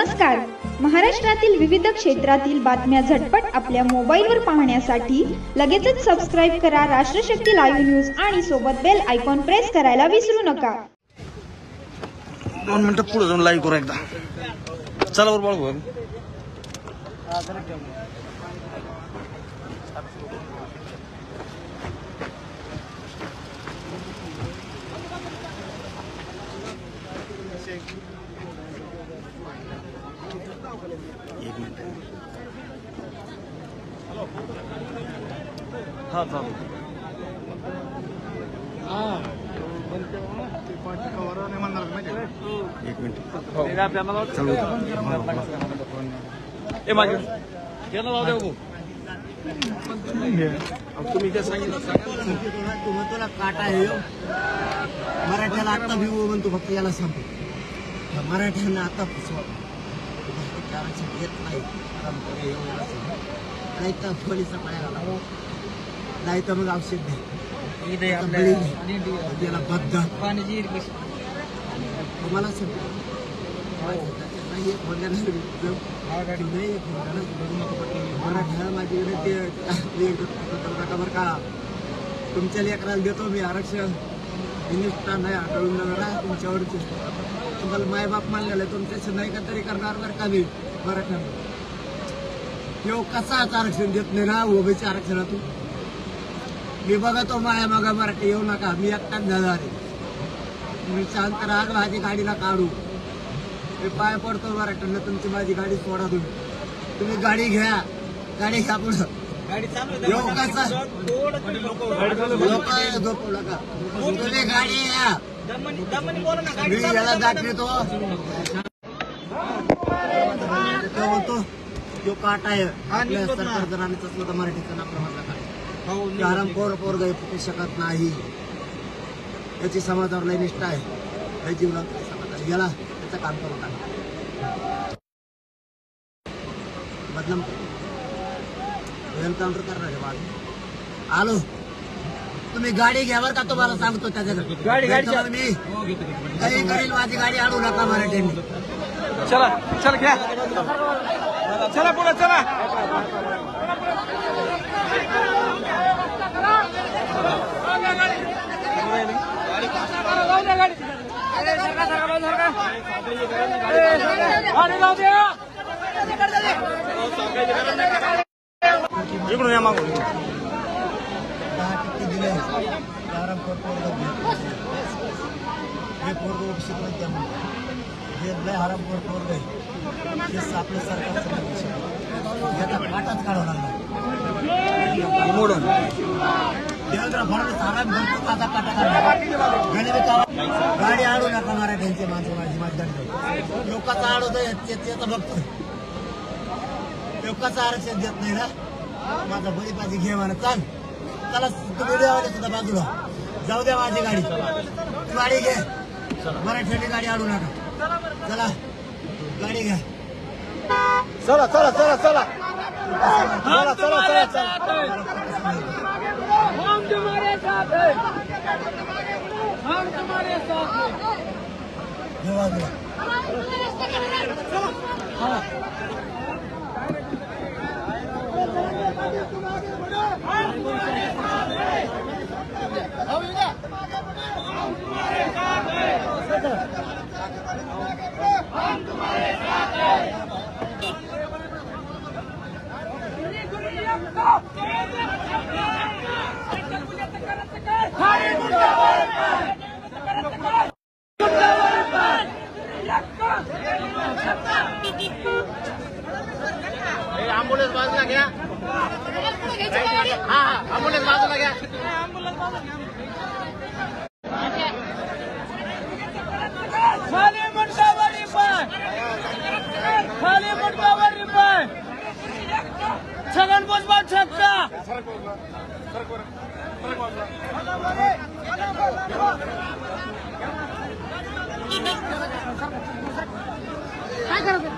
नमस्कार. महाराष्ट्रातील विविध क्षेत्रातील बातम्या झटपट आपल्या मोबाईलवर पाहण्यासाठी लगेचच सबस्क्राइब करा राष्ट्रशक्ती लाईव्ह न्यूज आणि सोबत बेल आयकॉन प्रेस करायला विसरू नका. 2 मिनिटं पुढे जाऊन लाईव्ह करू एकदा. चला वर बाळगू. एक मिनिट. हा चालू. एक मिनिट. तुम्ही काय सांगितलं तुला काटा आहे मराठ्याला आता भिवू म्हणतो फक्त याला सांगतो मराठ्यांना आता येत नाही नाही तर पोलिसा पायाला नाही तर मग औषध दे त्याला बद्दल तुम्हाला मराठा माझी बरं का तुमच्या लेकराला देतो मी आरक्षण हिंदुस्थान नाही आठवून तुमच्यावरची तुम्हाला मायबाप मानलेलं आहे तुमच्याशी नाही का तरी करणार बरं का मी मराठ्यांना यो कसाच आरक्षण देत नाही ना ओबीसी आरक्षणातून मी बघतो माया मागा मराठी येऊ नका मी एकटाच जाणार आहे तुम्ही शांत राहा माझी गाडीला काढू मी पाय पडतो मराठ्यांना तुमची माझी गाडी सोडा तुम्ही गाडी घ्या पुढं येऊ कसा झोपू नका तुम्ही गाडी या मी याला दाखवतो म्हणतो तो काटा आहे आपल्या सरकार जर आम्ही तसलं तर मराठीचं नाव प्रमाण आरामखोर पोरगा फुटू शकत नाही याची समाजावर लय निष्ठा आहे या जीवनात समाजाला गेला त्याचं काम करू टाका बदनाम एन्काउंटर करणार आहे माझं आलो तुम्ही गाडी घ्यावर का तुम्हाला सांगतो त्याच्याकडे मी काही करील माझी गाडी आणू नका मराठ्यांनी चला चला घ्या चला पुढे चला इकडून या मागून 10% दिले आरामखोर हे पोरग उपस्थित नाही त्यामुळे हे लय हरामखोर पोरग आहे हे आपलं सरकारचं याचा काटाच काढावा लागला मोडून देवेंद्र फडणवीस आराम भरतो माझा काटा काढला गाडी आणू नका मराठ्यांची माणसं माझी गाडी लोकांचा आडवतोय त्याचं बघतोय लोकांचं आरक्षण देत नाही ना माझा बळीबाजी घे म्हणा चाल चला व्हिडिओवाले सुद्धा बाजूला जाऊ द्या माझी गाडी घे मराठ्यांनी गाडी आणू नका चला गाडी घ्या चला चला चला चला चला चला चला हम तुम्हारे साथ हैं हम तुम्हारे साथ हैं एम्बुलेंस बाजूला घ्या हा एम्बुलेंस बाजूला घ्या खाली मुंडावर पाय खाली मुंडावर पाय छगन भुजबळ छक्का काय करत